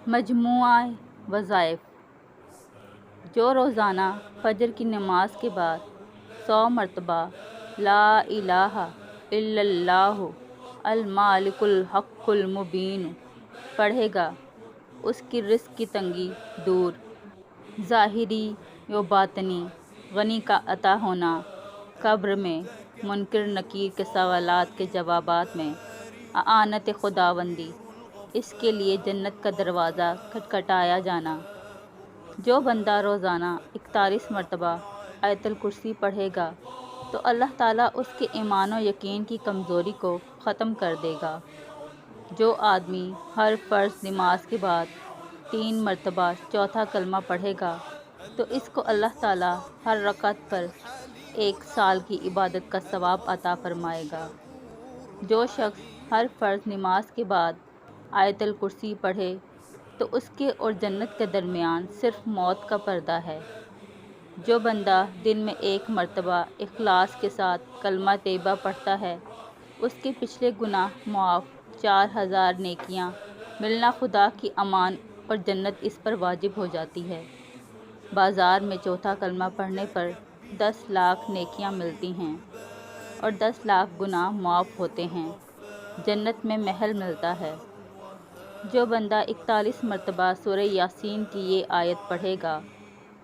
مجموعہ وظائف: جو روزانہ فجر کی نماز کے بعد 100 مرتبہ لا الہ الا اللہ المالک الحق المبین پڑھے گا، اس کی رزق کی تنگی دور، ظاہری و باطنی غنی کا عطا ہونا، قبر میں منکر نکیر کے سوالات کے جوابات میں اعانت خداوندی، اس کے لیے جنت کا دروازہ کھٹکھٹایا جانا۔ جو بندہ روزانہ 41 مرتبہ آیت الکرسی پڑھے گا تو اللہ تعالیٰ اس کے ایمان و یقین کی کمزوری کو ختم کر دے گا۔ جو آدمی ہر فرض نماز کے بعد 3 مرتبہ چوتھا کلمہ پڑھے گا تو اس کو اللہ تعالیٰ ہر رکعت پر 1 سال کی عبادت کا ثواب عطا فرمائے گا۔ جو شخص ہر فرض نماز کے بعد آیت الکرسی پڑھے تو اس کے اور جنت کے درمیان صرف موت کا پردہ ہے۔ جو بندہ دن میں 1 مرتبہ اخلاص کے ساتھ کلمہ طیبہ پڑھتا ہے، اس کے پچھلے گناہ معاف، 4000 نیکیاں ملنا، خدا کی امان اور جنت اس پر واجب ہو جاتی ہے۔ بازار میں چوتھا کلمہ پڑھنے پر 10 لاکھ نیکیاں ملتی ہیں اور 10 لاکھ گناہ معاف ہوتے ہیں، جنت میں محل ملتا ہے۔ جو بندہ 41 مرتبہ سورہ یاسین کی یہ آیت پڑھے گا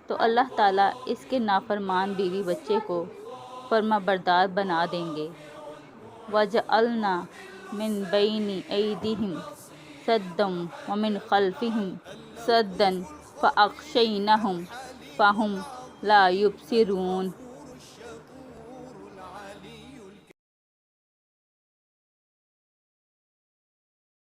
تو اللہ تعالیٰ اس کے نافرمان بیوی بچے کو فرما بردار بنا دیں گے۔ وَجَعَلْنَا مِن بَيْنِ أَيْدِيهِمْ سَدًّا وَمِنْ خَلْفِهِمْ سَدًّا فَأَغْشَيْنَاهُمْ فَهُمْ لَا يُبْصِرُونَ۔